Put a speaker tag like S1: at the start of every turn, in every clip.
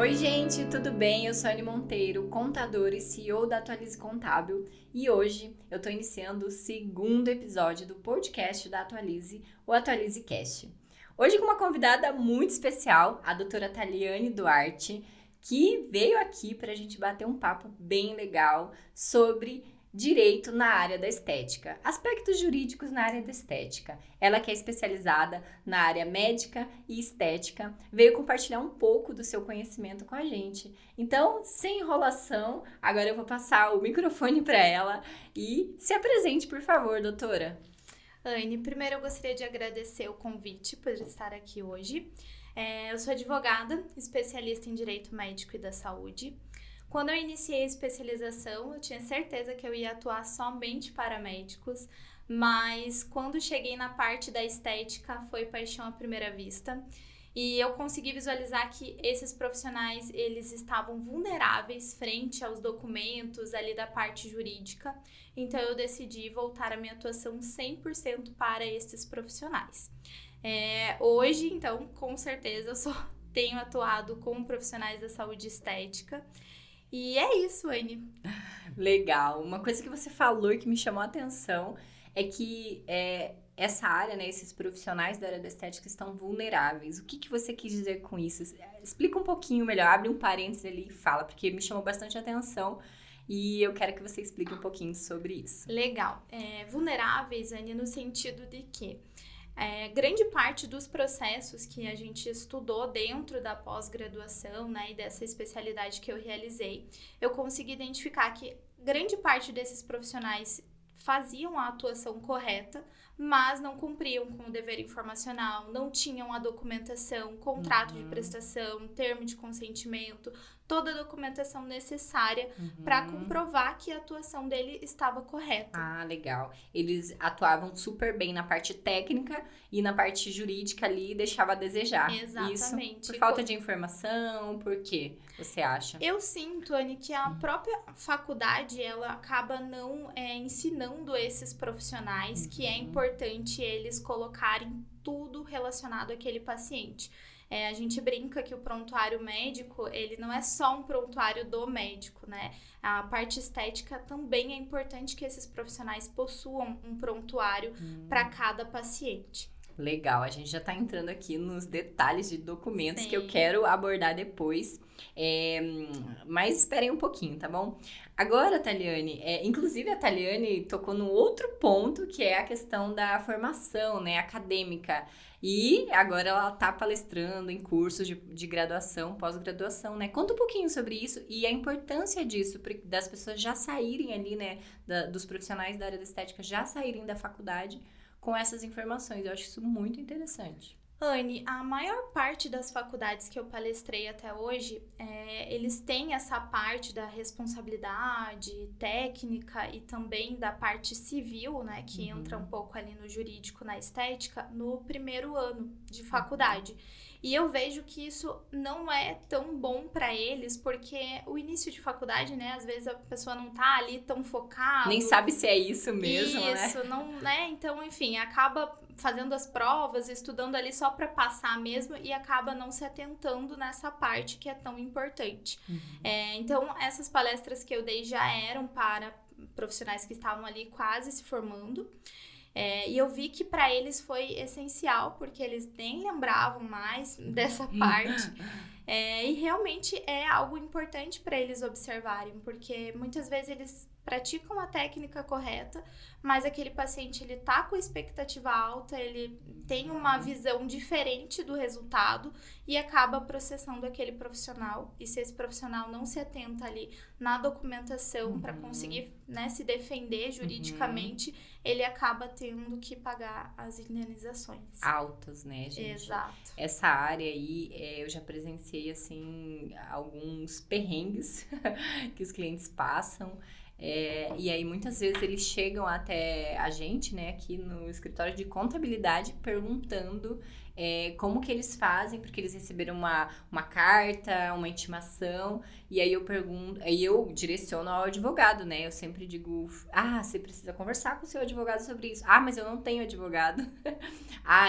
S1: Oi, gente, tudo bem? Eu sou Anne Monteiro, contadora e CEO da Atualize Contábil, e hoje eu estou iniciando o segundo episódio do podcast da Atualize, o Atualize Cast. Hoje com uma convidada muito especial, a doutora Taliane Duarte, que veio aqui para a gente bater um papo bem legal sobre direito na área da estética, aspectos jurídicos na área da estética. Ela que é especializada na área médica e estética, veio compartilhar um pouco do seu conhecimento com a gente. Então, sem enrolação, agora eu vou passar o microfone para ela e se apresente, por favor, doutora.
S2: Anne, primeiro eu gostaria de agradecer o convite por estar aqui hoje. Eu sou advogada, especialista em Direito Médico e da Saúde. Quando eu iniciei a especialização, eu tinha certeza que eu ia atuar somente para médicos, mas quando cheguei na parte da estética, foi paixão à primeira vista. E eu consegui visualizar que esses profissionais, eles estavam vulneráveis frente aos documentos ali da parte jurídica. Então, eu decidi voltar a minha atuação 100% para esses profissionais. Hoje, então, com certeza, eu só tenho atuado com profissionais da saúde estética. E é isso, Anne.
S1: Legal. Uma coisa que você falou e que me chamou a atenção é que essa área, né, esses profissionais da área da estética estão vulneráveis. O que você quis dizer com isso? Explica um pouquinho melhor, abre um parênteses ali e fala, porque me chamou bastante atenção e eu quero que você explique um pouquinho sobre isso.
S2: Legal. Vulneráveis, Anne, no sentido de que grande parte dos processos que a gente estudou dentro da pós-graduação, né, e dessa especialidade que eu realizei, eu consegui identificar que grande parte desses profissionais faziam a atuação correta, mas não cumpriam com o dever informacional, não tinham a documentação, contrato de prestação, termo de consentimento, toda a documentação necessária para comprovar que a atuação dele estava correta.
S1: Ah, legal. Eles atuavam super bem na parte técnica e na parte jurídica ali deixava a desejar.
S2: Exatamente.
S1: Isso por falta de informação, por quê, você acha?
S2: Eu sinto, Anne, que a própria faculdade, ela acaba não ensinando esses profissionais que é importante eles colocarem tudo relacionado àquele paciente. A gente brinca que o prontuário médico, ele não é só um prontuário do médico, né? A parte estética também é importante que esses profissionais possuam um prontuário para cada paciente.
S1: Legal, a gente já tá entrando aqui nos detalhes de documentos
S2: Sim.
S1: que eu quero abordar depois, mas esperem um pouquinho, tá bom? Agora, Taliane, inclusive a Taliane tocou num outro ponto, que é a questão da formação, né, acadêmica, e agora ela tá palestrando em cursos de graduação, pós-graduação, né? Conta um pouquinho sobre isso e a importância disso, das pessoas já saírem ali, né, dos profissionais da área da estética já saírem da faculdade com essas informações. Eu acho isso muito interessante.
S2: Anne, a maior parte das faculdades que eu palestrei até hoje, eles têm essa parte da responsabilidade técnica e também da parte civil, né, que entra um pouco ali no jurídico, na estética, no primeiro ano de faculdade. E eu vejo que isso não é tão bom para eles, porque o início de faculdade, né, às vezes a pessoa não tá ali tão focada.
S1: Nem sabe se é isso mesmo, né?
S2: Isso, não, né? Então, enfim, acaba fazendo as provas, estudando ali só para passar mesmo e acaba não se atentando nessa parte que é tão importante. Então, essas palestras que eu dei já eram para profissionais que estavam ali quase se formando. E eu vi que para eles foi essencial, porque eles nem lembravam mais dessa parte. E realmente é algo importante para eles observarem, porque muitas vezes eles praticam a técnica correta, mas aquele paciente ele tá com expectativa alta, ele tem uma visão diferente do resultado e acaba processando aquele profissional. E se esse profissional não se atenta ali na documentação para conseguir, né, se defender juridicamente, ele acaba tendo que pagar as indenizações.
S1: Altas, né, gente?
S2: Exato.
S1: Essa área aí, eu já presenciei, assim, alguns perrengues que os clientes passam. E aí, muitas vezes, eles chegam até a gente, né, aqui no escritório de contabilidade, perguntando como que eles fazem, porque eles receberam uma carta, uma intimação, e aí eu direciono ao advogado, né? Eu sempre digo, você precisa conversar com o seu advogado sobre isso. Mas eu não tenho advogado.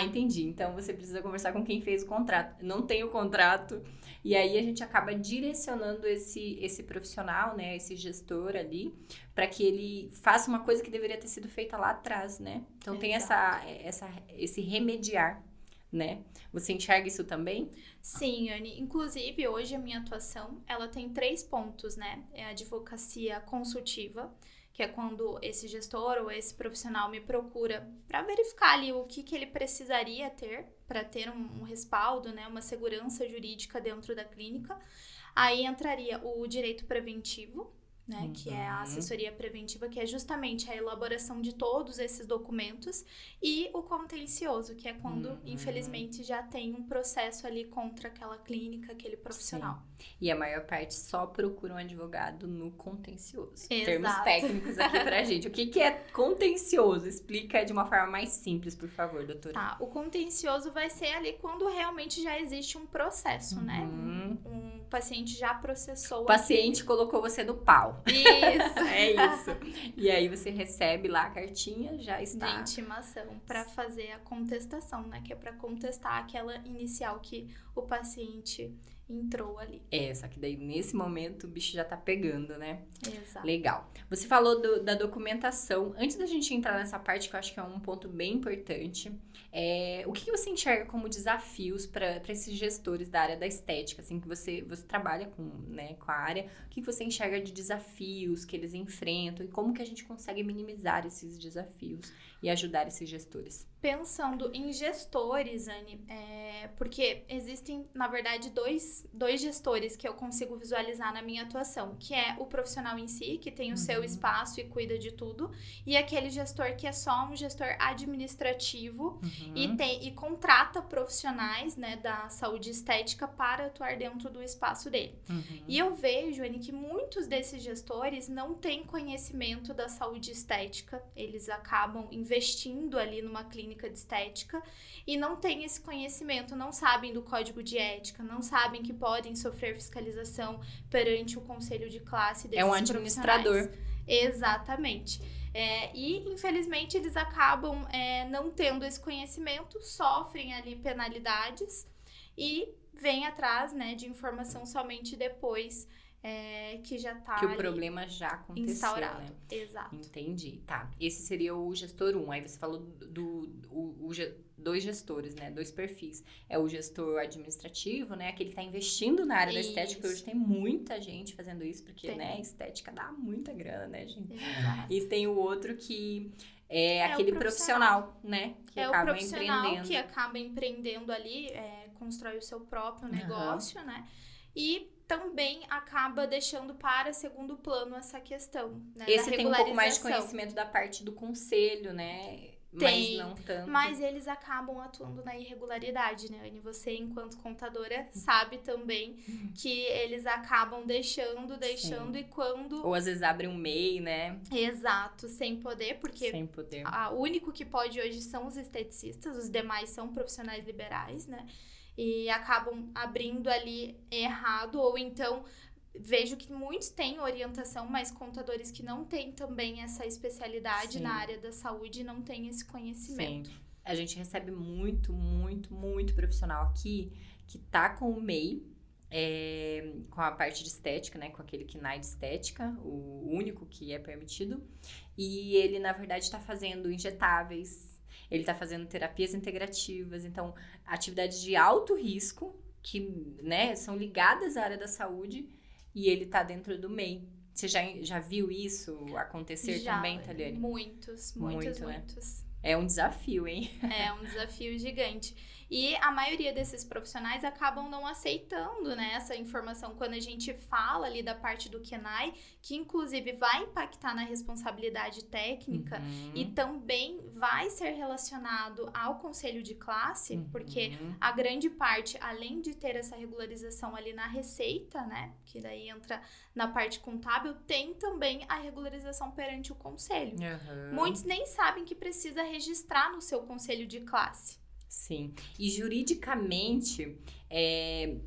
S1: Entendi. Então você precisa conversar com quem fez o contrato. Não tenho contrato. E aí a gente acaba direcionando esse profissional, né? Esse gestor ali, para que ele faça uma coisa que deveria ter sido feita lá atrás, né? Então tem esse remediar, né? Você enxerga isso também?
S2: Sim, Anne. Inclusive, hoje a minha atuação, ela tem 3 pontos, né? É a advocacia consultiva, que é quando esse gestor ou esse profissional me procura para verificar ali o que ele precisaria ter para ter um respaldo, né? Uma segurança jurídica dentro da clínica. Aí entraria o direito preventivo, né, que é a assessoria preventiva, que é justamente a elaboração de todos esses documentos, e o contencioso, que é quando, infelizmente, já tem um processo ali contra aquela clínica, aquele profissional.
S1: Sim. E a maior parte só procura um advogado no contencioso.
S2: Exato.
S1: Termos técnicos aqui pra gente. O que é contencioso? Explica de uma forma mais simples, por favor, doutora.
S2: Tá, o contencioso vai ser ali quando realmente já existe um processo, né? Um paciente já processou.
S1: O paciente colocou você no pau.
S2: Isso.
S1: É isso. E aí você recebe lá a cartinha, já está.
S2: De intimação, para fazer a contestação, né? Que é para contestar aquela inicial que o paciente entrou ali.
S1: Só que daí nesse momento o bicho já tá pegando, né?
S2: Exato.
S1: Legal. Você falou da documentação. Antes da gente entrar nessa parte, que eu acho que é um ponto bem importante, o que você enxerga como desafios para esses gestores da área da estética, assim, que você trabalha com a área, o que você enxerga de desafios que eles enfrentam e como que a gente consegue minimizar esses desafios e ajudar esses gestores?
S2: Pensando em gestores, Anne, porque existem, na verdade, dois gestores que eu consigo visualizar na minha atuação, que é o profissional em si, que tem o seu espaço e cuida de tudo, e aquele gestor que é só um gestor administrativo e contrata profissionais, né, da saúde estética para atuar dentro do espaço dele. E eu vejo, Anne, que muitos desses gestores não têm conhecimento da saúde estética, eles acabam investindo ali numa clínica de estética e não têm esse conhecimento, não sabem do código de ética, não sabem que podem sofrer fiscalização perante o conselho de classe desses
S1: profissionais. É um administrador.
S2: Exatamente. E, infelizmente, eles acabam não tendo esse conhecimento, sofrem ali penalidades e vêm atrás, né, de informação somente depois que já tá
S1: que o problema já aconteceu,
S2: instaurado.
S1: Né?
S2: Exato.
S1: Entendi, tá. Esse seria o gestor 1. Aí você falou dois gestores, né? 2 perfis. É o gestor administrativo, né? Aquele que tá investindo na área da estética. Hoje tem muita gente fazendo isso, porque, né? Estética dá muita grana, né, gente?
S2: Exato.
S1: E tem o outro que é aquele profissional, né? Que acaba
S2: o profissional
S1: empreendendo.
S2: que acaba empreendendo ali, constrói o seu próprio negócio, né? E também acaba deixando para segundo plano essa questão, né,
S1: Esse tem um pouco mais de conhecimento da parte do conselho, né? Mas não tanto.
S2: Mas eles acabam atuando na irregularidade, né, Anne? Você, enquanto contadora, sabe também que eles acabam deixando
S1: Sim.
S2: e quando...
S1: Ou às vezes abrem um MEI, né?
S2: Exato, sem poder, porque
S1: sem poder.
S2: O único que pode hoje são os esteticistas, os demais são profissionais liberais, né? E acabam abrindo ali errado, ou então vejo que muitos têm orientação, mas contadores que não têm também essa especialidade na área da saúde não têm esse conhecimento.
S1: Sim. A gente recebe muito profissional aqui que tá com o MEI, com a parte de estética, né, com aquele KNAI de estética, o único que é permitido, e ele na verdade está fazendo injetáveis, ele está fazendo terapias integrativas, então atividades de alto risco que, né, são ligadas à área da saúde, e ele está dentro do MEI. Você já viu isso acontecer também, Taliane?
S2: Muitos.
S1: Né? É um desafio, hein?
S2: É um desafio gigante. E a maioria desses profissionais acabam não aceitando, né, essa informação quando a gente fala ali da parte do KNAI, que inclusive vai impactar na responsabilidade técnica e também vai ser relacionado ao conselho de classe, porque a grande parte, além de ter essa regularização ali na receita, né, que daí entra na parte contábil, tem também a regularização perante o conselho. Muitos nem sabem que precisa registrar no seu conselho de classe.
S1: Sim. E juridicamente,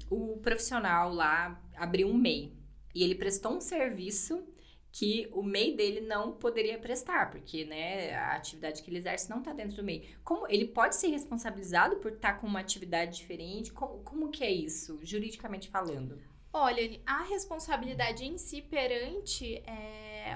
S1: o profissional lá abriu um MEI e ele prestou um serviço que o MEI dele não poderia prestar, porque, né, a atividade que ele exerce não está dentro do MEI. Como ele pode ser responsabilizado por estar com uma atividade diferente? Como que é isso, juridicamente falando?
S2: Olha, a responsabilidade em si perante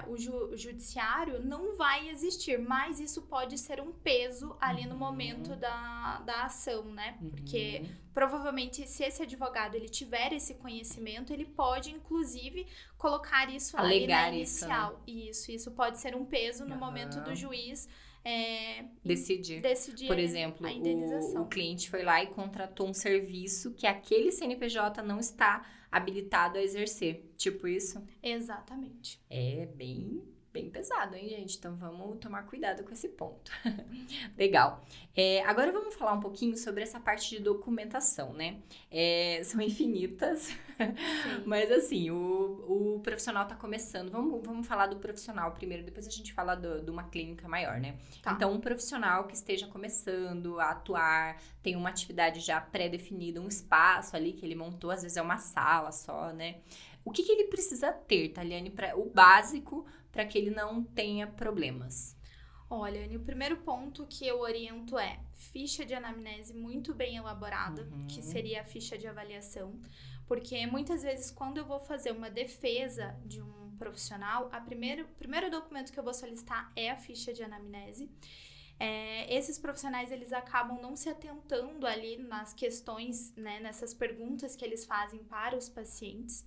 S2: o judiciário não vai existir, mas isso pode ser um peso ali no momento da ação, né? Porque provavelmente se esse advogado ele tiver esse conhecimento, ele pode inclusive colocar isso ali na inicial. Isso pode ser um peso no momento do juiz decidir,
S1: por exemplo,
S2: a indenização.
S1: O cliente foi lá e contratou um serviço que aquele CNPJ não está habilitado a exercer, tipo isso?
S2: Exatamente.
S1: É bem pesado, hein, gente? Então, vamos tomar cuidado com esse ponto. Legal. Agora, vamos falar um pouquinho sobre essa parte de documentação, né? São infinitas, sim. Mas, assim, o profissional tá começando. Vamos falar do profissional primeiro, depois a gente fala de uma clínica maior, né?
S2: Tá.
S1: Então, um profissional que esteja começando a atuar, tem uma atividade já pré-definida, um espaço ali que ele montou, às vezes é uma sala só, né? O que ele precisa ter, Taliane, o básico para que ele não tenha problemas?
S2: Olha, Anny, o primeiro ponto que eu oriento é ficha de anamnese muito bem elaborada, que seria a ficha de avaliação, porque muitas vezes quando eu vou fazer uma defesa de um profissional, o primeiro documento que eu vou solicitar é a ficha de anamnese. Esses profissionais, eles acabam não se atentando ali nas questões, né, nessas perguntas que eles fazem para os pacientes.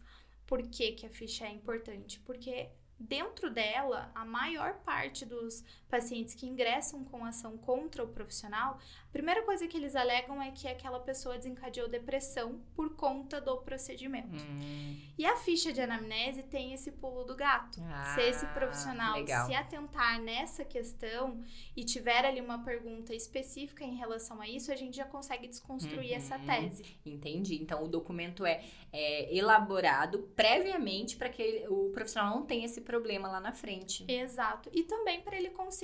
S2: Por que que a ficha é importante? Porque dentro dela, a maior parte dos pacientes que ingressam com ação contra o profissional, a primeira coisa que eles alegam é que aquela pessoa desencadeou depressão por conta do procedimento. E a ficha de anamnese tem esse pulo do gato. Se esse profissional se atentar nessa questão e tiver ali uma pergunta específica em relação a isso, a gente já consegue desconstruir essa tese.
S1: Entendi. Então, o documento é elaborado previamente para que o profissional não tenha esse problema lá na frente.
S2: Exato. E também para ele conseguir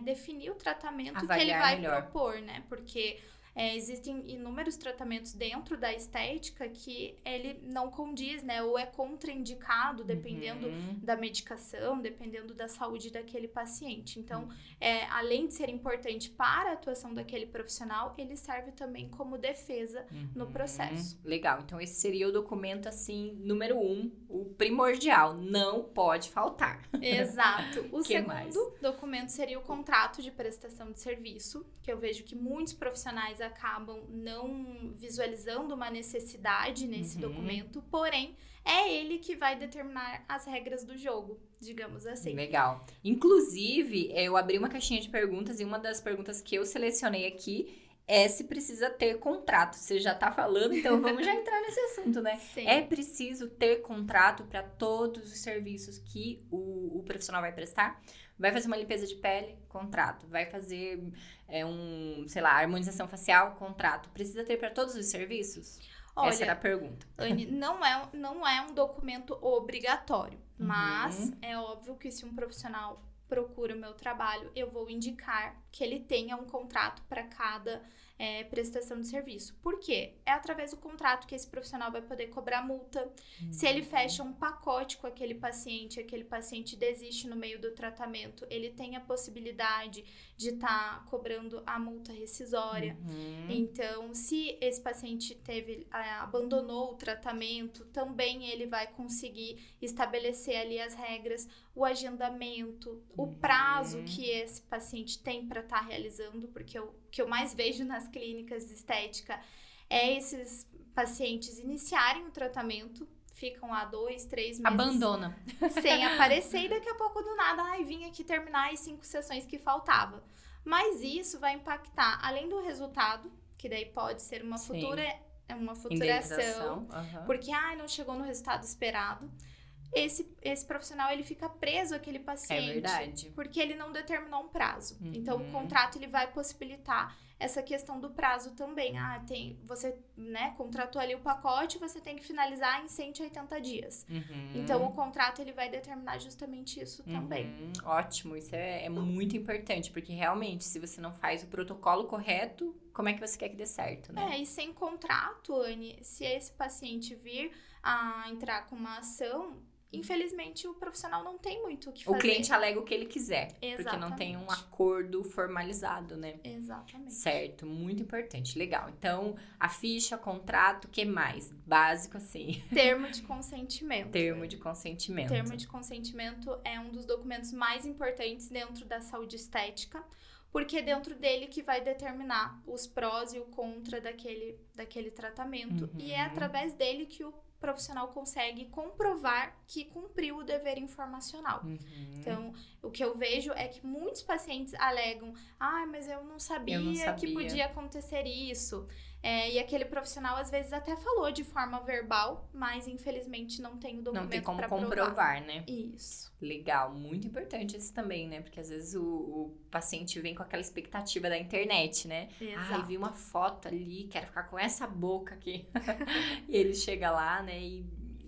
S2: definir o tratamento
S1: avaliar
S2: que ele vai
S1: melhor.
S2: propor, né? Porque existem inúmeros tratamentos dentro da estética que ele não condiz, né? Ou é contraindicado, dependendo da medicação, dependendo da saúde daquele paciente. Então, além de ser importante para a atuação daquele profissional, ele serve também como defesa no processo.
S1: Legal. Então, esse seria o documento, assim, número 1, o primordial. Não pode faltar.
S2: Exato. O segundo documento seria o contrato de prestação de serviço, que eu vejo que muitos profissionais acabam não visualizando uma necessidade nesse documento, porém, é ele que vai determinar as regras do jogo, digamos assim.
S1: Legal. Inclusive, eu abri uma caixinha de perguntas e uma das perguntas que eu selecionei aqui é se precisa ter contrato. Você já tá falando, então vamos já entrar nesse assunto, né?
S2: Sim.
S1: É preciso ter contrato para todos os serviços que o profissional vai prestar? Vai fazer uma limpeza de pele? Contrato. Vai fazer harmonização facial? Contrato. Precisa ter para todos os serviços?
S2: Olha,
S1: essa era a pergunta.
S2: Anny, não é um documento obrigatório, mas é óbvio que se um profissional procura o meu trabalho, eu vou indicar que ele tenha um contrato para cada prestação de serviço. Por quê? É através do contrato que esse profissional vai poder cobrar multa. Se ele fecha um pacote com aquele paciente desiste no meio do tratamento, ele tem a possibilidade de estar cobrando a multa rescisória. Então, se esse paciente abandonou o tratamento, também ele vai conseguir estabelecer ali as regras, o agendamento, o prazo que esse paciente tem para estar realizando, porque o que eu mais vejo nas clínicas de estética é esses pacientes iniciarem o tratamento, ficam lá 2, 3 meses.
S1: Abandona.
S2: Sem aparecer e daqui a pouco do nada, vim aqui terminar as 5 sessões que faltava. Mas isso vai impactar, além do resultado, que daí pode ser uma futura ação, porque não chegou no resultado esperado. Esse profissional, ele fica preso àquele paciente.
S1: É verdade.
S2: Porque ele não determinou um prazo. Então, o contrato, ele vai possibilitar essa questão do prazo também. Você, né, contratou ali o pacote, você tem que finalizar em 180 dias. Então, o contrato, ele vai determinar justamente isso também.
S1: Ótimo, isso é muito importante, porque realmente, se você não faz o protocolo correto, como é que você quer que dê certo, né?
S2: E sem contrato, Anne, se esse paciente vir a entrar com uma ação, infelizmente o profissional não tem muito o que fazer.
S1: O cliente alega o que ele quiser,
S2: Exatamente.
S1: Porque não tem um acordo formalizado, né?
S2: Exatamente.
S1: Certo, muito importante, legal. Então, a ficha, contrato, o que mais? Básico, assim.
S2: Termo de consentimento.
S1: Termo de consentimento.
S2: Termo de consentimento é um dos documentos mais importantes dentro da saúde estética, porque é dentro dele que vai determinar os prós e o contra daquele tratamento. E é através dele que o profissional consegue comprovar que cumpriu o dever informacional. Então, o que eu vejo é que muitos pacientes alegam: mas eu não sabia que podia acontecer isso. E aquele profissional, às vezes, até falou de forma verbal, mas, infelizmente, não tem o documento.
S1: Não tem como
S2: pra
S1: comprovar,
S2: provar.
S1: né?
S2: Isso.
S1: Legal, muito importante isso também, né? Porque, às vezes, o paciente vem com aquela expectativa da internet, né?
S2: Exato.
S1: Vi uma foto ali, quero ficar com essa boca aqui. E ele chega lá, né?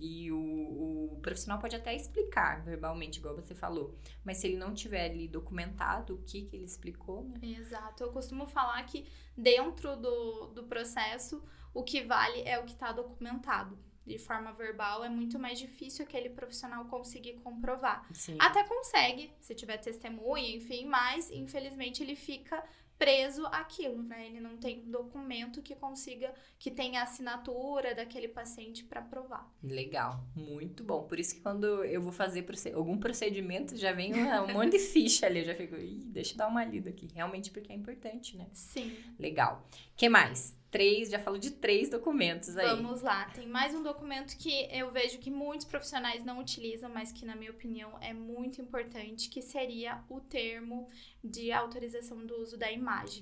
S1: E o profissional pode até explicar verbalmente, igual você falou. Mas se ele não tiver ali documentado o que ele explicou, né?
S2: Exato. Eu costumo falar que dentro do processo, o que vale é o que está documentado. De forma verbal, é muito mais difícil aquele profissional conseguir comprovar.
S1: Sim.
S2: Até consegue, se tiver testemunha, enfim, mas, infelizmente, ele fica preso àquilo, né? Ele não tem um documento que tenha a assinatura daquele paciente para provar.
S1: Legal, muito bom. Por isso que quando eu vou fazer algum procedimento, já vem um monte de ficha ali. Eu já fico, deixa eu dar uma lida aqui. Realmente porque é importante, né?
S2: Sim.
S1: Legal. O que mais? Já falou de 3 documentos aí.
S2: Vamos lá, tem mais um documento que eu vejo que muitos profissionais não utilizam, mas que, na minha opinião, é muito importante, que seria o termo de autorização do uso da imagem.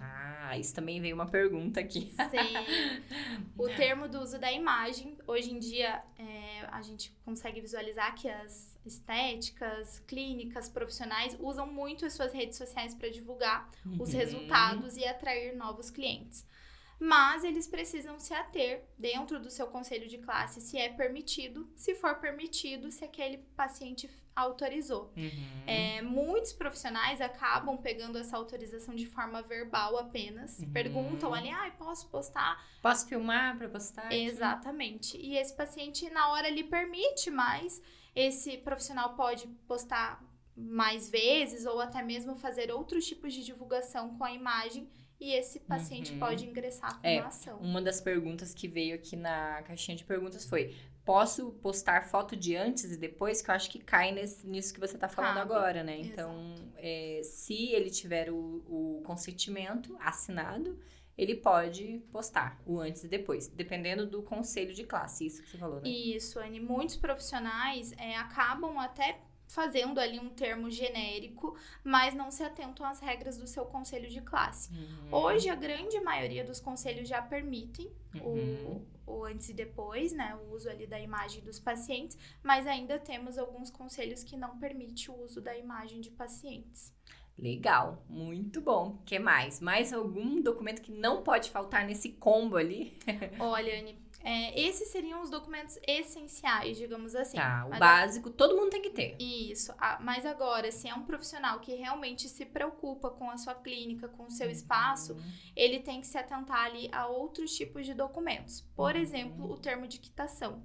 S1: Isso também veio uma pergunta aqui.
S2: Sim. O termo do uso da imagem, hoje em dia, a gente consegue visualizar que as estéticas, clínicas, profissionais usam muito as suas redes sociais para divulgar os resultados e atrair novos clientes. Mas eles precisam se ater dentro do seu conselho de classe se é permitido, se for permitido, se aquele paciente autorizou. Muitos profissionais acabam pegando essa autorização de forma verbal apenas, perguntam ali, posso postar?
S1: Posso filmar para postar?
S2: Exatamente. E esse paciente, na hora, lhe permite, mas esse profissional pode postar mais vezes ou até mesmo fazer outros tipos de divulgação com a imagem. E esse paciente pode ingressar com uma ação.
S1: Uma das perguntas que veio aqui na caixinha de perguntas foi: posso postar foto de antes e depois? Que eu acho que cai nisso que você tá falando agora, né?
S2: Exato.
S1: Então, se ele tiver o consentimento assinado, ele pode postar o antes e depois, dependendo do conselho de classe, isso que você falou, né?
S2: Isso, Anne. Muitos profissionais acabam até fazendo ali um termo genérico, mas não se atentam às regras do seu conselho de classe. Hoje, a grande maioria dos conselhos já permitem o antes e depois, né? O uso ali da imagem dos pacientes, mas ainda temos alguns conselhos que não permitem o uso da imagem de pacientes.
S1: Legal, muito bom. O que mais? Mais algum documento que não pode faltar nesse combo ali?
S2: Olha, Anne, esses seriam os documentos essenciais, digamos assim.
S1: Tá, o básico, todo mundo tem que ter.
S2: Isso, mas agora, se é um profissional que realmente se preocupa com a sua clínica, com o seu espaço, ele tem que se atentar ali a outros tipos de documentos. Por exemplo, o termo de quitação.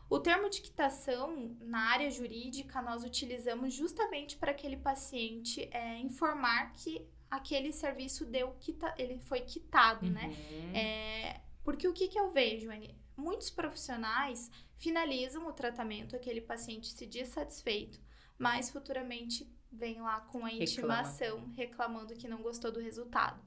S2: O termo de quitação, na área jurídica, nós utilizamos justamente para aquele paciente informar que aquele serviço ele foi quitado, né? Porque o que eu vejo, Anne? Muitos profissionais finalizam o tratamento, aquele paciente se diz satisfeito, mas futuramente vem lá com a intimação, reclamando que não gostou do resultado.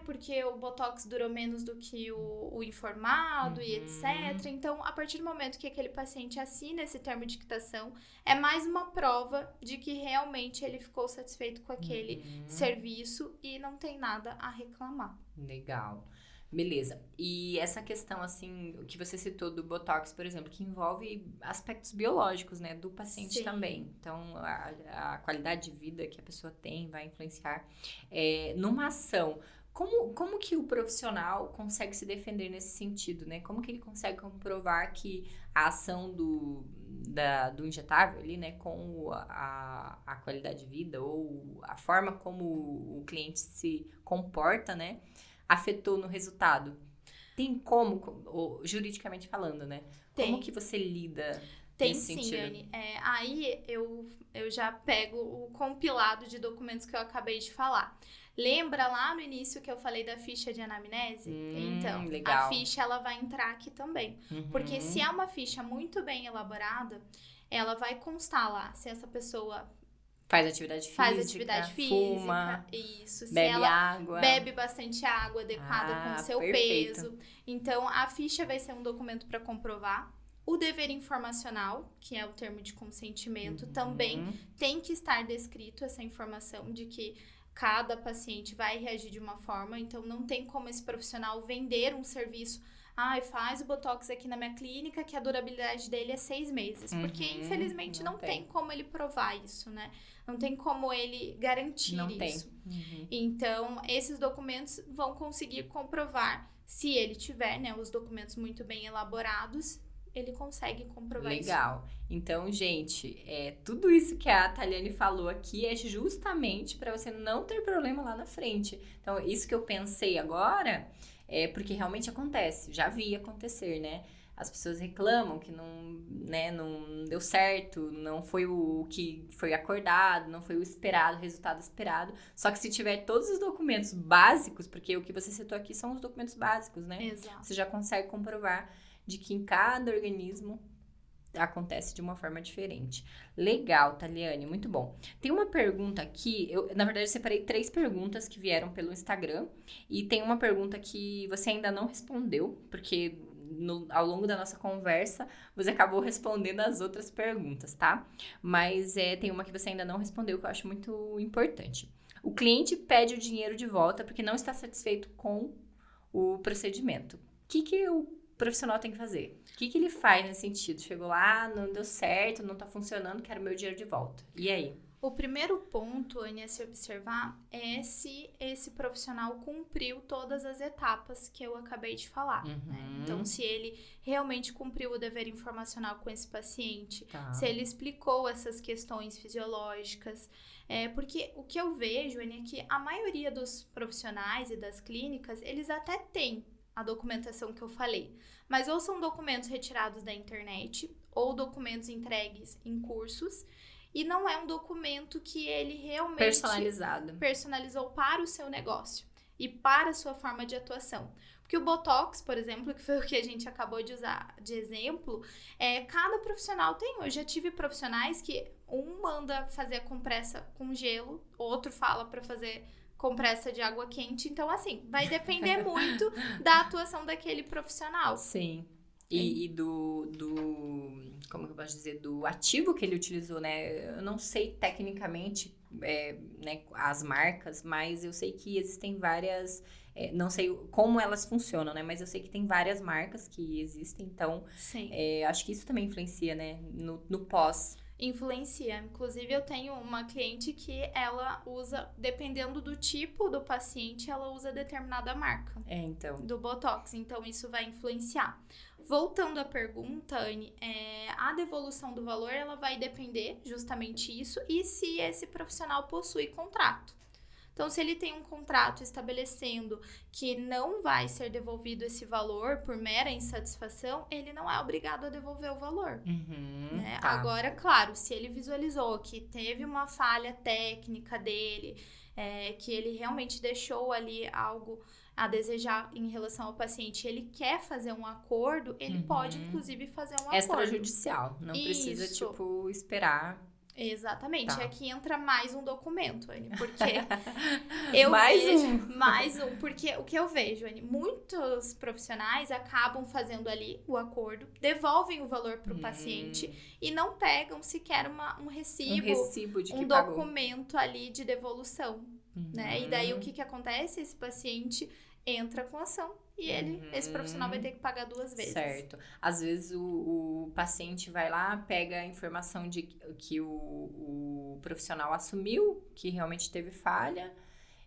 S2: Porque o Botox durou menos do que o informado e etc. Então, a partir do momento que aquele paciente assina esse termo de quitação, é mais uma prova de que realmente ele ficou satisfeito com aquele serviço e não tem nada a reclamar.
S1: Legal. Beleza. E essa questão, assim, que você citou do Botox, por exemplo, que envolve aspectos biológicos, né, do paciente também. Então, a qualidade de vida que a pessoa tem vai influenciar. Numa ação, Como que o profissional consegue se defender nesse sentido, né? Como que ele consegue comprovar que a ação do injetável ali, né, com a qualidade de vida ou a forma como o cliente se comporta, né, afetou no resultado? Tem como, ou, juridicamente falando, né?
S2: Tem.
S1: Como que você lida
S2: Tem
S1: nesse
S2: sim,
S1: sentido?
S2: Anne. Aí eu já pego o compilado de documentos que eu acabei de falar. Lembra lá no início que eu falei da ficha de anamnese? Então,
S1: Legal.
S2: a ficha ela vai entrar aqui também. Porque se é uma ficha muito bem elaborada, ela vai constar lá se essa pessoa
S1: faz atividade física, fuma,
S2: isso. Se
S1: bebe
S2: ela
S1: água.
S2: bebe bastante água adequada com o seu
S1: perfeito.
S2: peso. Então, a ficha vai ser um documento para comprovar. O dever informacional, que é o termo de consentimento, também tem que estar descrito essa informação de que cada paciente vai reagir de uma forma. Então, não tem como esse profissional vender um serviço. Faz o Botox aqui na minha clínica que a durabilidade dele é 6 meses. Porque, infelizmente, não tem como ele provar isso, né? Não tem como ele garantir isso. Então, esses documentos vão conseguir comprovar, se ele tiver, né, os documentos muito bem elaborados, ele consegue comprovar isso.
S1: Legal. Então, gente, tudo isso que a Taliane falou aqui é justamente para você não ter problema lá na frente. Então, isso que eu pensei agora é porque realmente acontece. Já vi acontecer, né? As pessoas reclamam que não deu certo, não foi o que foi acordado, não foi o esperado, o resultado esperado. Só que se tiver todos os documentos básicos, porque o que você citou aqui são os documentos básicos, né?
S2: Exato.
S1: Você já consegue comprovar de que em cada organismo acontece de uma forma diferente. Legal, Taliane, muito bom. Tem uma pergunta aqui, na verdade, eu separei 3 perguntas que vieram pelo Instagram, e tem uma pergunta que você ainda não respondeu, porque ao longo da nossa conversa, você acabou respondendo as outras perguntas, tá? Mas tem uma que você ainda não respondeu, que eu acho muito importante. O cliente pede o dinheiro de volta porque não está satisfeito com o procedimento. O que o profissional tem que fazer? O que ele faz nesse sentido? Chegou lá, não deu certo, não tá funcionando, quero meu dinheiro de volta. E aí?
S2: O primeiro ponto, Anne, a se observar é se esse profissional cumpriu todas as etapas que eu acabei de falar. Né? Então, se ele realmente cumpriu o dever informacional com esse paciente, se ele explicou essas questões fisiológicas. Porque o que eu vejo, Anne, é que a maioria dos profissionais e das clínicas, eles até têm a documentação que eu falei, mas ou são documentos retirados da internet ou documentos entregues em cursos, e não é um documento que ele realmente personalizou para o seu negócio e para a sua forma de atuação. Porque o Botox, por exemplo, que foi o que a gente acabou de usar de exemplo, cada profissional tem. Eu já tive profissionais que um manda fazer a compressa com gelo, outro fala para fazer compressa de água quente. Então, assim, vai depender muito da atuação daquele profissional.
S1: Sim. E como que eu posso dizer, do ativo que ele utilizou, né? Eu não sei tecnicamente né, as marcas, mas eu sei que existem várias, não sei como elas funcionam, né? Mas eu sei que tem várias marcas que existem, então acho que isso também influencia, né? No pós.
S2: Influencia. Inclusive, eu tenho uma cliente que ela usa, dependendo do tipo do paciente, ela usa determinada marca do Botox. Então, isso vai influenciar. Voltando à pergunta, Anne, a devolução do valor, ela vai depender justamente isso e se esse profissional possui contrato. Então, se ele tem um contrato estabelecendo que não vai ser devolvido esse valor por mera insatisfação, ele não é obrigado a devolver o valor. Né? Agora, claro, se ele visualizou que teve uma falha técnica dele, que ele realmente deixou ali algo a desejar em relação ao paciente, ele quer fazer um acordo, ele pode, inclusive, fazer um acordo.
S1: Extrajudicial, não precisa, esperar.
S2: Exatamente, aqui entra mais um documento, Anne, porque eu vejo mais um, porque o que eu vejo, Anne, muitos profissionais acabam fazendo ali o acordo, devolvem o valor para o paciente e não pegam sequer um recibo de que documento ali de devolução, né? E daí o que acontece? Esse paciente entra com ação e esse profissional vai ter que pagar 2 vezes.
S1: Certo. Às vezes o paciente vai lá, pega a informação de que o profissional assumiu que realmente teve falha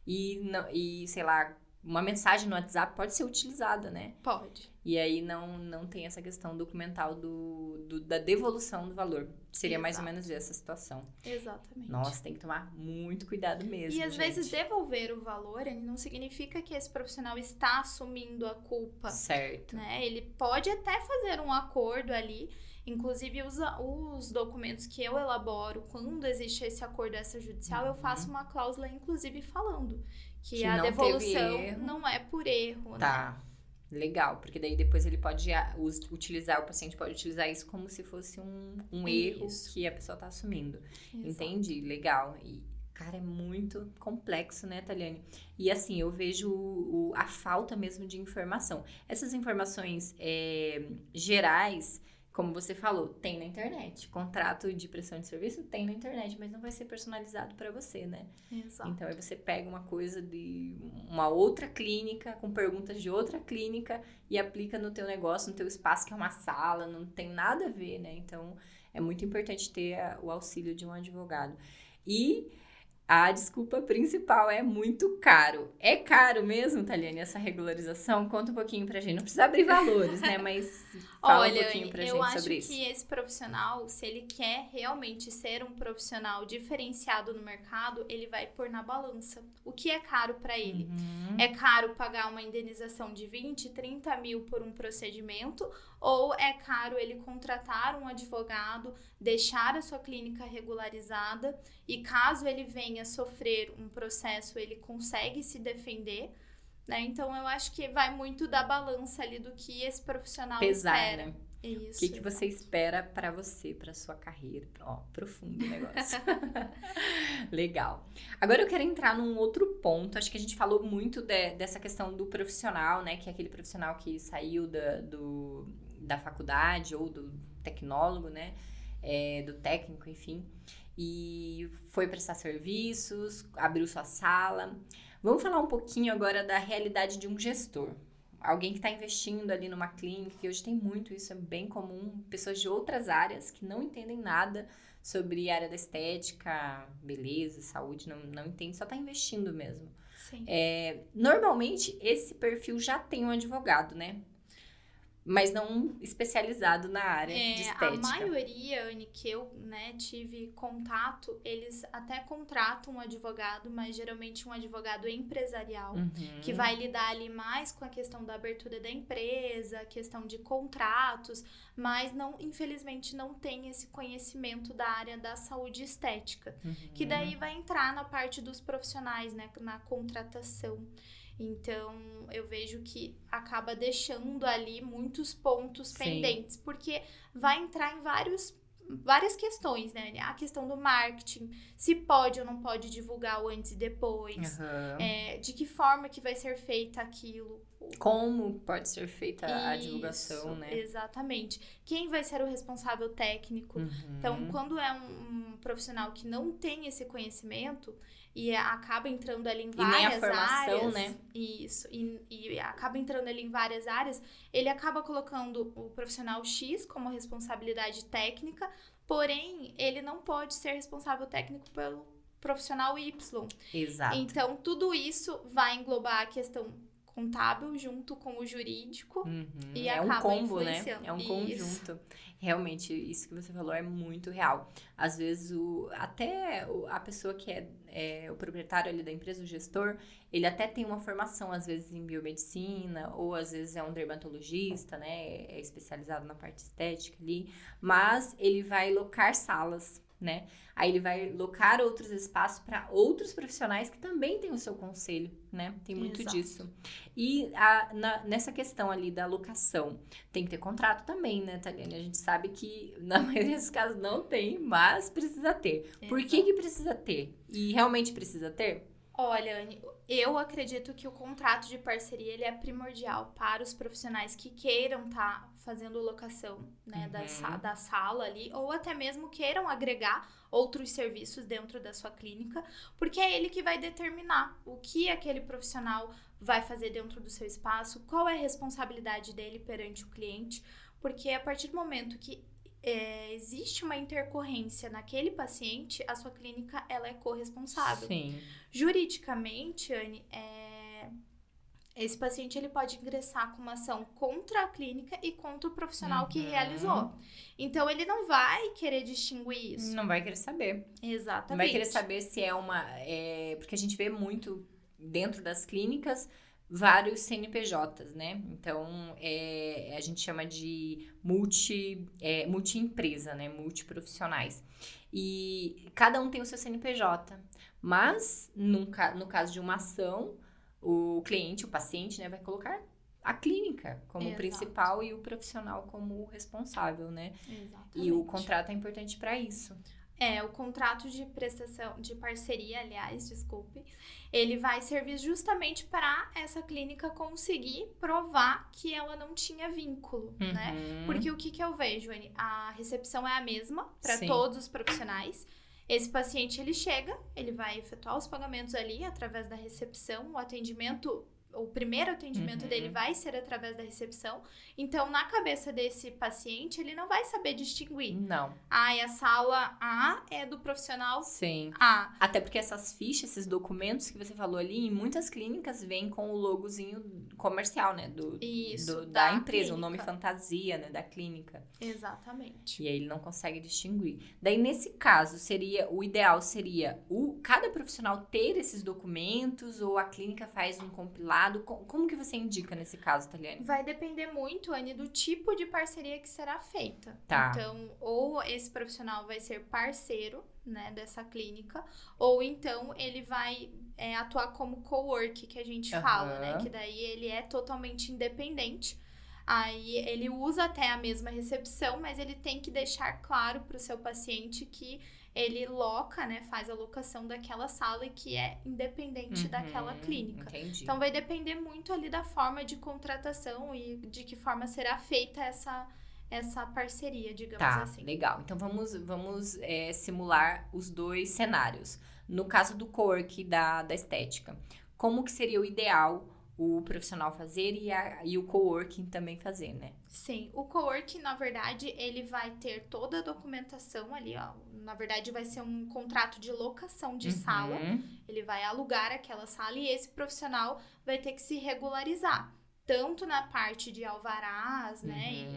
S1: e sei lá, uma mensagem no WhatsApp pode ser utilizada, né?
S2: Pode.
S1: E aí não tem essa questão documental da devolução do valor. Seria mais ou menos essa situação.
S2: Exatamente.
S1: Nossa, tem que tomar muito cuidado mesmo,
S2: E às
S1: gente.
S2: vezes devolver o valor não significa que esse profissional está assumindo a culpa.
S1: Certo.
S2: Né? Ele pode até fazer um acordo ali. Inclusive, os documentos que eu elaboro, quando existe esse acordo extrajudicial, eu faço uma cláusula, inclusive, falando que a devolução não é por erro.
S1: Tá.
S2: Né?
S1: Legal, porque daí depois ele pode utilizar, o paciente pode utilizar isso como se fosse um erro que a pessoa tá assumindo. Exato. Entendi, legal. E, cara, é muito complexo, né, Taliane? E assim, eu vejo a falta mesmo de informação. Essas informações gerais, como você falou, tem na internet. Contrato de prestação de serviço tem na internet, mas não vai ser personalizado para você, né?
S2: Exato.
S1: Então, aí você pega uma coisa de uma outra clínica, com perguntas de outra clínica, e aplica no teu negócio, no teu espaço, que é uma sala, não tem nada a ver, né? Então, é muito importante ter o auxílio de um advogado. E a desculpa principal é muito caro. É caro mesmo, Taliane, essa regularização? Conta um pouquinho pra gente. Não precisa abrir valores, né? Mas fala um pouquinho pra gente sobre isso.
S2: Eu acho que esse profissional, se ele quer realmente ser um profissional diferenciado no mercado, ele vai pôr na balança o que é caro pra ele. É caro pagar uma indenização de 20, 30 mil por um procedimento, ou é caro ele contratar um advogado, deixar a sua clínica regularizada e caso ele venha sofrer um processo, ele consegue se defender, né? Então, eu acho que vai muito da balança ali do que esse profissional espera.
S1: Né?
S2: Isso.
S1: O que você espera pra você, pra sua carreira? Ó, profundo o negócio. Legal. Agora eu quero entrar num outro ponto. Acho que a gente falou muito dessa questão do profissional, né? Que é aquele profissional que saiu da faculdade ou do tecnólogo, né? Do técnico, enfim. E foi prestar serviços, abriu sua sala. Vamos falar um pouquinho agora da realidade de um gestor. Alguém que está investindo ali numa clínica, que hoje tem muito, isso é bem comum. Pessoas de outras áreas que não entendem nada sobre a área da estética, beleza, saúde, não entende, só está investindo mesmo.
S2: Sim.
S1: Normalmente, esse perfil já tem um advogado, né? Mas não especializado na área de estética.
S2: A maioria, Anne, que eu tive contato, eles até contratam um advogado, mas geralmente um advogado empresarial, que vai lidar ali mais com a questão da abertura da empresa, a questão de contratos, mas infelizmente não tem esse conhecimento da área da saúde estética, que daí vai entrar na parte dos profissionais, né, na contratação. Então, eu vejo que acaba deixando ali muitos pontos pendentes, porque vai entrar em várias questões, né? A questão do marketing, se pode ou não pode divulgar o antes e depois, de que forma que vai ser feita aquilo.
S1: Como pode ser feita a divulgação, né?
S2: Exatamente. Quem vai ser o responsável técnico? Então, quando é um profissional que não tem esse conhecimento e acaba entrando ali em várias áreas, né? Isso. E acaba entrando ali em várias áreas, ele acaba colocando o profissional X como responsabilidade técnica, porém, ele não pode ser responsável técnico pelo profissional Y.
S1: Exato.
S2: Então, tudo isso vai englobar a questão contábil junto com o jurídico e acaba
S1: um combo,
S2: influenciando.
S1: Né? É um conjunto. Realmente, isso que você falou é muito real. Às vezes, até a pessoa que é o proprietário ali da empresa, o gestor, ele até tem uma formação, às vezes, em biomedicina, ou às vezes é um dermatologista, né? É especializado na parte estética ali, mas ele vai locar salas, né? Aí ele vai locar outros espaços para outros profissionais que também têm o seu conselho, né? Tem muito disso. E nessa questão ali da locação, tem que ter contrato também, né, Taliane? A gente sabe que na maioria dos casos não tem, mas precisa ter. Por que precisa ter? E realmente precisa ter?
S2: Olha, Anne, eu acredito que o contrato de parceria ele é primordial para os profissionais que queiram estar fazendo locação, né, da sala ali, ou até mesmo queiram agregar outros serviços dentro da sua clínica, porque é ele que vai determinar o que aquele profissional vai fazer dentro do seu espaço, qual é a responsabilidade dele perante o cliente, porque a partir do momento que existe uma intercorrência naquele paciente, a sua clínica ela é corresponsável.
S1: Sim.
S2: Juridicamente, Anne, esse paciente ele pode ingressar com uma ação contra a clínica e contra o profissional que realizou. Então, ele não vai querer distinguir isso.
S1: Não vai querer saber.
S2: Exatamente.
S1: Não vai querer saber se é uma... porque a gente vê muito dentro das clínicas vários CNPJs, né? Então, a gente chama de multi-empresa, né? Multiprofissionais. E cada um tem o seu CNPJ. Mas, no caso de uma ação, o cliente, o paciente, né, vai colocar a clínica como principal e o profissional como responsável, né?
S2: Exatamente.
S1: E o contrato é importante para isso.
S2: O contrato de prestação, de parceria, aliás, desculpe, ele vai servir justamente para essa clínica conseguir provar que ela não tinha vínculo, né? Porque o que eu vejo, Anny? A recepção é a mesma para todos os profissionais. Esse paciente, ele chega, ele vai efetuar os pagamentos ali através da recepção, o primeiro atendimento dele vai ser através da recepção. Então, na cabeça desse paciente, ele não vai saber distinguir.
S1: Não.
S2: E a sala A é do profissional
S1: A. Até porque essas fichas, esses documentos que você falou ali, em muitas clínicas vêm com o logozinho comercial, né? Da empresa, clínica. O nome fantasia, né? Da clínica.
S2: Exatamente.
S1: E aí ele não consegue distinguir. Daí, nesse caso, o ideal seria cada profissional ter esses documentos ou a clínica faz um compilado. Como que você indica nesse caso, Taliane?
S2: Vai depender muito, Anny, do tipo de parceria que será feita.
S1: Tá.
S2: Então, ou esse profissional vai ser parceiro, né, dessa clínica, ou então ele vai atuar como co-work, que a gente fala, né? Que daí ele é totalmente independente. Aí ele usa até a mesma recepção, mas ele tem que deixar claro para o seu paciente que ele loca, né, faz a locação daquela sala e que é independente daquela clínica.
S1: Entendi.
S2: Então, vai depender muito ali da forma de contratação e de que forma será feita essa parceria, digamos assim.
S1: Tá, legal. Então, vamos simular os dois cenários. No caso do cowork da estética, como que seria o ideal o profissional fazer e o coworking também fazer, né?
S2: Sim, o coworking, na verdade, ele vai ter toda a documentação ali, ó. Na verdade, vai ser um contrato de locação de sala. Ele vai alugar aquela sala e esse profissional vai ter que se regularizar. Tanto na parte de alvarás, né?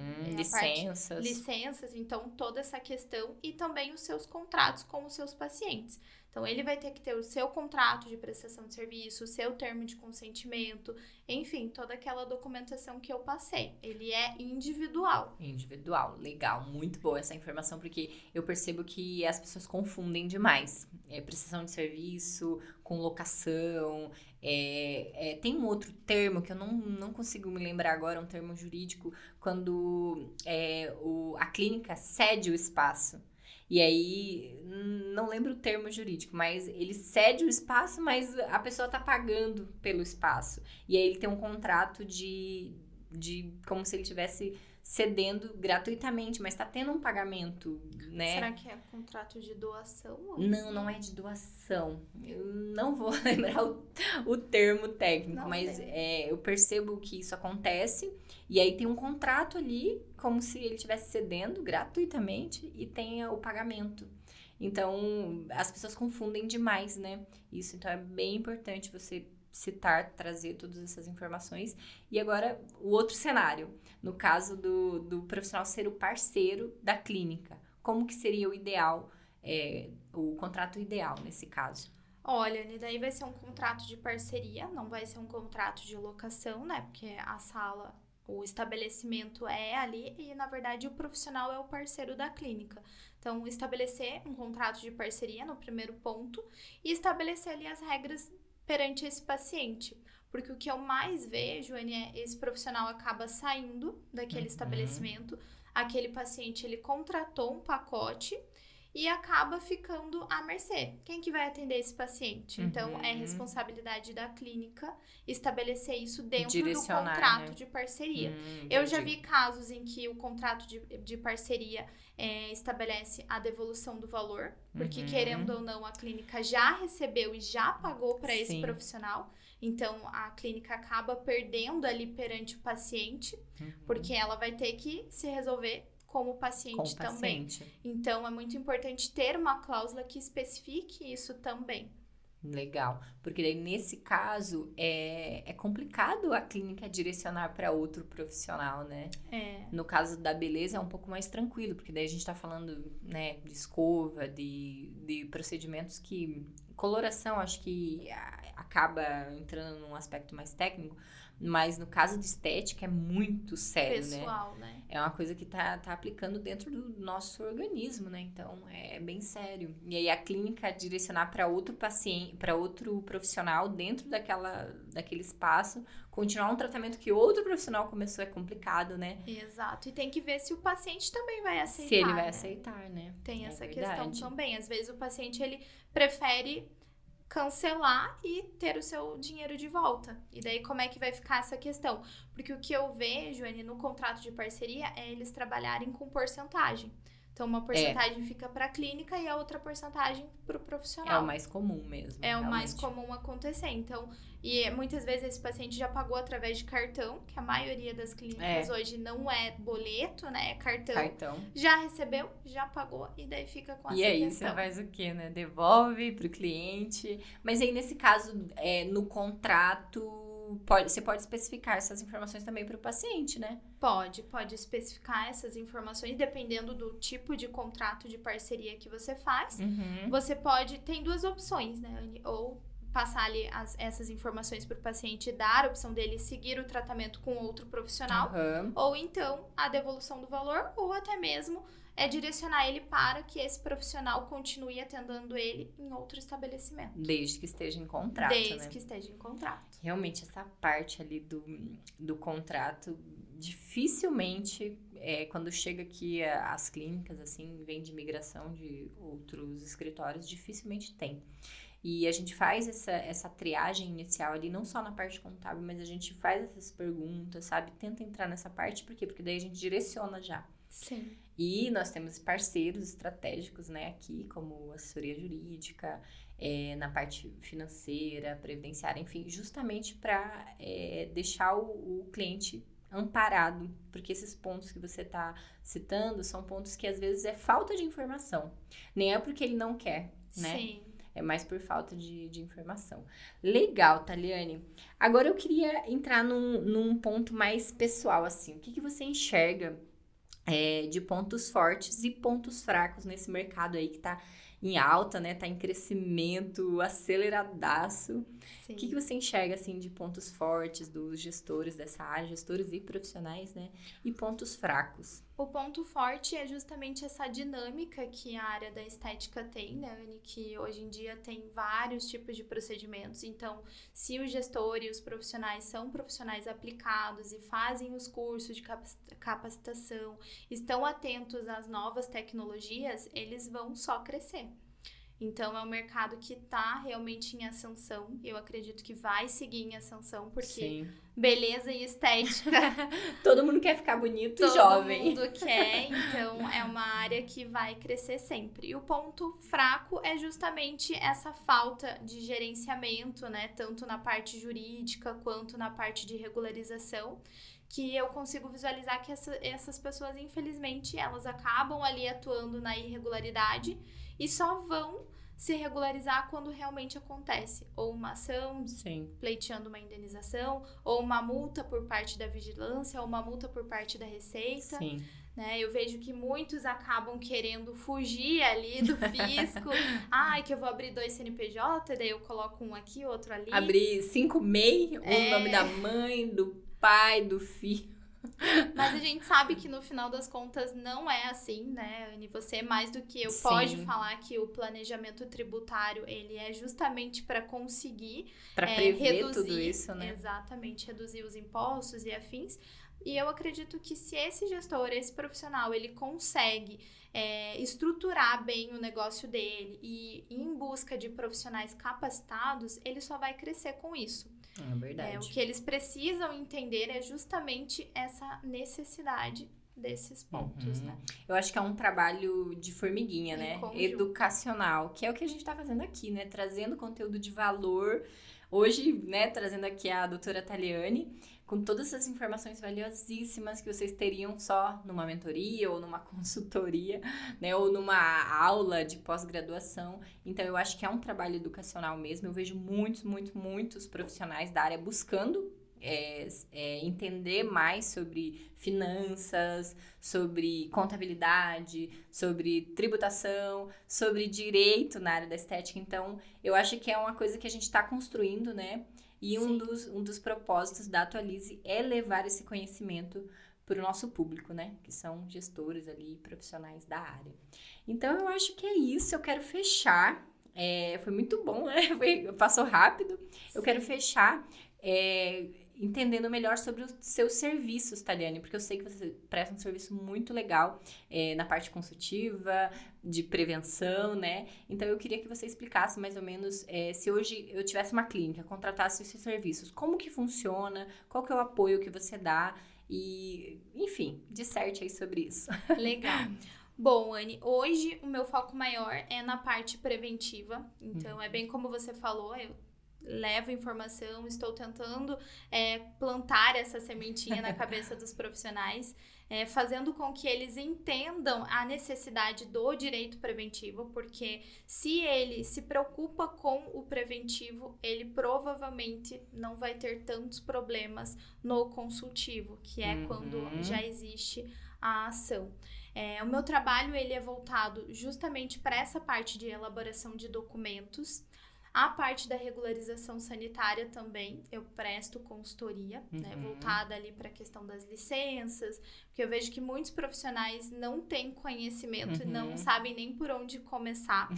S2: Licenças, então toda essa questão e também os seus contratos com os seus pacientes. Então, ele vai ter que ter o seu contrato de prestação de serviço, o seu termo de consentimento, enfim, toda aquela documentação que eu passei. Ele é individual.
S1: Individual, legal, muito boa essa informação, porque eu percebo que as pessoas confundem demais. Prestação de serviço com locação. Tem um outro termo que eu não consigo me lembrar agora, um termo jurídico, quando a clínica cede o espaço. E aí, não lembro o termo jurídico, mas ele cede o espaço, mas a pessoa tá pagando pelo espaço. E aí ele tem um contrato de como se ele estivesse cedendo gratuitamente, mas tá tendo um pagamento, né?
S2: Será que é contrato de doação?
S1: Não é de doação. Eu não vou lembrar o termo técnico, mas eu percebo que isso acontece. E aí tem um contrato ali, como se ele estivesse cedendo gratuitamente e tenha o pagamento. Então, as pessoas confundem demais, né? Isso, então, é bem importante você citar, trazer todas essas informações. E agora, o outro cenário, no caso do profissional ser o parceiro da clínica. Como que seria o ideal, o contrato ideal nesse caso?
S2: Olha, daí vai ser um contrato de parceria, não vai ser um contrato de locação, né? Porque a sala, o estabelecimento é ali e, na verdade, o profissional é o parceiro da clínica. Então, estabelecer um contrato de parceria no primeiro ponto e estabelecer ali as regras perante esse paciente. Porque o que eu mais vejo, é esse profissional acaba saindo daquele estabelecimento, aquele paciente, ele contratou um pacote e acaba ficando à mercê. Quem que vai atender esse paciente? Então, é responsabilidade da clínica estabelecer isso dentro do contrato, né, de parceria. Eu já vi casos em que o contrato de parceria estabelece a devolução do valor, porque querendo ou não, a clínica já recebeu e já pagou para esse profissional. Então, a clínica acaba perdendo ali perante o paciente, porque ela vai ter que se resolver como paciente também. Então, é muito importante ter uma cláusula que especifique isso também.
S1: Legal, porque daí nesse caso é complicado a clínica direcionar para outro profissional, né? No caso da beleza é um pouco mais tranquilo, porque daí a gente tá falando, né, de escova, de procedimentos que... Coloração, acho que acaba entrando num aspecto mais técnico, mas no caso de estética é muito sério,
S2: pessoal, né?
S1: É uma coisa que tá aplicando dentro do nosso organismo, né? Então, é bem sério. E aí, a clínica direcionar para outro paciente, para outro profissional dentro daquele espaço, continuar um tratamento que outro profissional começou é complicado, né?
S2: Exato. E tem que ver se o paciente também vai aceitar.
S1: Se ele vai aceitar, né?
S2: Tem essa
S1: verdade.
S2: questão também. Às vezes, o paciente, ele prefere cancelar e ter o seu dinheiro de volta. E daí, como é que vai ficar essa questão? Porque o que eu vejo, Anny, no contrato de parceria é eles trabalharem com porcentagem. Então, uma porcentagem fica para a clínica e a outra porcentagem para o profissional.
S1: É o mais comum mesmo.
S2: É o mais comum acontecer. Então, e muitas vezes esse paciente já pagou através de cartão, que a maioria das clínicas hoje não é boleto, né? É cartão. Já recebeu, já pagou e daí fica com essa questão.
S1: E aí você faz o quê, né? Devolve pro cliente. Mas aí, nesse caso, no contrato... Você pode especificar essas informações também para o paciente, né?
S2: Pode especificar essas informações, dependendo do tipo de contrato de parceria que você faz. Você tem duas opções, né, Anny? Ou passar ali essas informações para o paciente, dar a opção dele seguir o tratamento com outro profissional, ou então a devolução do valor, ou até mesmo direcionar ele para que esse profissional continue atendendo ele em outro estabelecimento.
S1: Desde que esteja em contrato,
S2: Desde que esteja em contrato.
S1: Realmente, essa parte ali do contrato, dificilmente, quando chega aqui as clínicas, assim, vem de migração de outros escritórios, dificilmente tem. E a gente faz essa triagem inicial ali, não só na parte contábil, mas a gente faz essas perguntas, sabe? Tenta entrar nessa parte, por quê? Porque daí a gente direciona já.
S2: Sim.
S1: E nós temos parceiros estratégicos, né, aqui, como assessoria jurídica, na parte financeira, previdenciária, enfim, justamente para deixar o cliente amparado, porque esses pontos que você está citando são pontos que às vezes é falta de informação, nem é porque ele não quer, né?
S2: Sim.
S1: É mais por falta de informação. Legal, Taliane. Agora eu queria entrar num ponto mais pessoal, assim. O que você enxerga de pontos fortes e pontos fracos nesse mercado aí que tá em alta, né? Tá em crescimento aceleradaço.
S2: Sim.
S1: O que você enxerga, assim, de pontos fortes dos gestores dessa área, gestores e profissionais, né? E pontos fracos?
S2: O ponto forte é justamente essa dinâmica que a área da estética tem, né, Anny? Que hoje em dia tem vários tipos de procedimentos. Então, se o gestor e os profissionais são profissionais aplicados e fazem os cursos de capacitação, estão atentos às novas tecnologias, eles vão só crescer. Então, é um mercado que está realmente em ascensão. Eu acredito que vai seguir em ascensão, porque
S1: Sim.
S2: Beleza e estética...
S1: Todo mundo quer ficar bonito e jovem.
S2: Todo mundo quer, então é uma área que vai crescer sempre. E o ponto fraco é justamente essa falta de gerenciamento, né? Tanto na parte jurídica quanto na parte de regularização, que eu consigo visualizar que essas pessoas, infelizmente, elas acabam ali atuando na irregularidade e só vão se regularizar quando realmente acontece ou uma ação,
S1: Sim.
S2: pleiteando uma indenização, ou uma multa por parte da vigilância, ou uma multa por parte da Receita.
S1: Sim.
S2: Né? Eu vejo que muitos acabam querendo fugir ali do fisco. Que eu vou abrir 2 CNPJ, daí eu coloco um aqui, outro ali.
S1: Abrir 5 MEI, o nome da mãe, do pai, do filho.
S2: Mas a gente sabe que no final das contas não é assim, né, Anny? Você, mais do que eu,
S1: Sim.
S2: pode falar que o planejamento tributário, ele é justamente para conseguir
S1: para prever
S2: reduzir,
S1: tudo isso, né?
S2: Exatamente, reduzir os impostos e afins. E eu acredito que se esse gestor, esse profissional, ele consegue estruturar bem o negócio dele e ir em busca de profissionais capacitados, ele só vai crescer com isso.
S1: É verdade.
S2: O que eles precisam entender é justamente essa necessidade desses pontos, né?
S1: Eu acho que é um trabalho de formiguinha, né?
S2: conjunto.
S1: Educacional, que é o que a gente tá fazendo aqui, né? Trazendo conteúdo de valor. Hoje, né, trazendo aqui a doutora Taliane, com todas essas informações valiosíssimas que vocês teriam só numa mentoria ou numa consultoria, né, ou numa aula de pós-graduação. Então, eu acho que é um trabalho educacional mesmo. Eu vejo muitos profissionais da área buscando entender mais sobre finanças, sobre contabilidade, sobre tributação, sobre direito na área da estética. Então, eu acho que é uma coisa que a gente está construindo, né? E um dos propósitos da Atualize é levar esse conhecimento para o nosso público, né? Que são gestores ali, profissionais da área. Então, eu acho que é isso. Eu quero fechar. Foi muito bom, né? Passou rápido. Eu quero fechar entendendo melhor sobre os seus serviços, Taliane, porque eu sei que você presta um serviço muito legal na parte consultiva, de prevenção, né? Então, eu queria que você explicasse mais ou menos se hoje eu tivesse uma clínica, contratasse esses serviços, como que funciona, qual que é o apoio que você dá e, enfim, disserte aí sobre isso.
S2: Legal. Bom, Anne, hoje o meu foco maior é na parte preventiva, então é bem como você falou, eu levo informação, estou tentando plantar essa sementinha na cabeça dos profissionais, fazendo com que eles entendam a necessidade do direito preventivo, porque se ele se preocupa com o preventivo, ele provavelmente não vai ter tantos problemas no consultivo, que é quando já existe a ação. O meu trabalho ele é voltado justamente para essa parte de elaboração de documentos. A parte da regularização sanitária também, eu presto consultoria, né, voltada ali para a questão das licenças, porque eu vejo que muitos profissionais não têm conhecimento e não sabem nem por onde começar.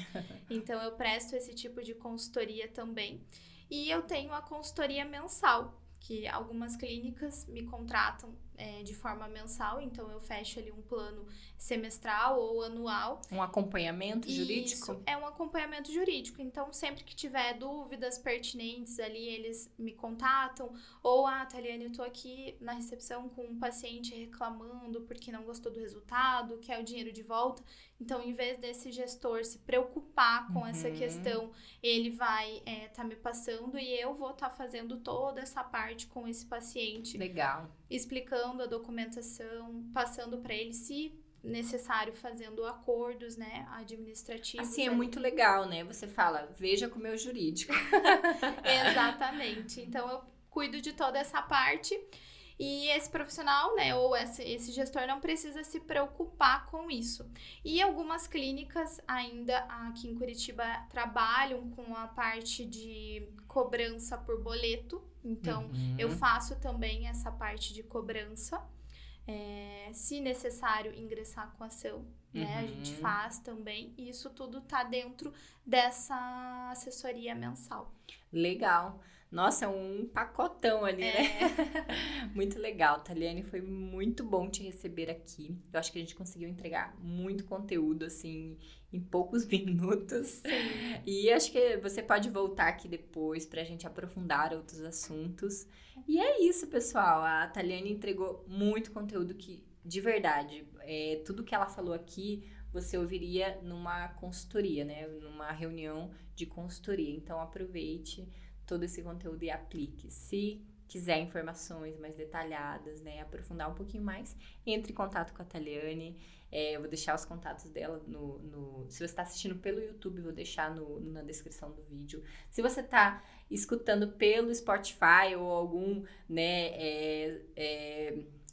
S2: Então, eu presto esse tipo de consultoria também. E eu tenho a consultoria mensal, que algumas clínicas me contratam de forma mensal, então eu fecho ali um plano semestral ou anual.
S1: Um acompanhamento jurídico?
S2: Isso, é um acompanhamento jurídico, então sempre que tiver dúvidas pertinentes ali, eles me contatam, ou Taliane, eu tô aqui na recepção com um paciente reclamando porque não gostou do resultado, quer o dinheiro de volta, então em vez desse gestor se preocupar com essa questão, ele vai tá me passando e eu vou estar fazendo toda essa parte com esse paciente.
S1: Legal.
S2: Explicando a documentação, passando para ele, se necessário, fazendo acordos, né, administrativos.
S1: Assim, é muito legal, né? Você fala, veja com o meu jurídico.
S2: Exatamente. Então, eu cuido de toda essa parte e esse profissional, né, ou esse gestor não precisa se preocupar com isso. E algumas clínicas ainda aqui em Curitiba trabalham com a parte de cobrança por boleto. Então, eu faço também essa parte de cobrança. Se necessário, ingressar com ação, né? A gente faz também. E isso tudo tá dentro dessa assessoria mensal.
S1: Legal. Nossa, é um pacotão ali, né? Muito legal, Taliane. Foi muito bom te receber aqui. Eu acho que a gente conseguiu entregar muito conteúdo, assim, em poucos minutos.
S2: Sim.
S1: E acho que você pode voltar aqui depois pra gente aprofundar outros assuntos. E é isso, pessoal. A Taliane entregou muito conteúdo que, de verdade, tudo que ela falou aqui, você ouviria numa consultoria, né? Numa reunião de consultoria. Então, aproveite todo esse conteúdo e aplique. Se quiser informações mais detalhadas, né, aprofundar um pouquinho mais, entre em contato com a Taliane. Eu vou deixar os contatos dela se você está assistindo pelo YouTube, vou deixar na descrição do vídeo. Se você está escutando pelo Spotify ou algum, né,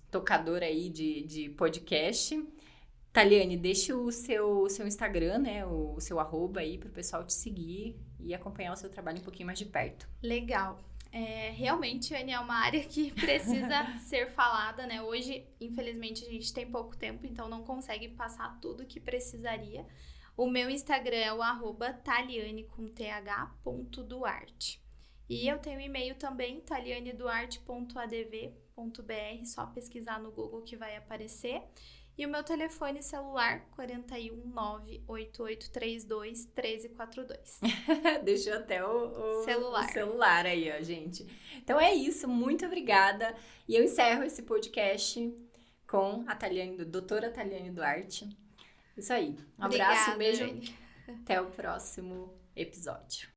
S1: tocador aí de podcast, Taliane, deixa o seu Instagram, né, o seu @ aí para o pessoal te seguir e acompanhar o seu trabalho um pouquinho mais de perto.
S2: Legal. Realmente, Anne, é uma área que precisa ser falada, né? Hoje, infelizmente, a gente tem pouco tempo, então não consegue passar tudo que precisaria. O meu Instagram é o @taliane.duarte. E eu tenho e-mail também, talianeduarte.adv.br, só pesquisar no Google que vai aparecer. E o meu telefone celular, 41988321342.
S1: Deixou até o
S2: celular.
S1: O celular aí, ó, gente. Então é isso, muito obrigada. E eu encerro esse podcast com a doutora Taliane Duarte. Isso aí. Um
S2: Obrigada,
S1: abraço, um beijo.
S2: Anne.
S1: Até o próximo episódio.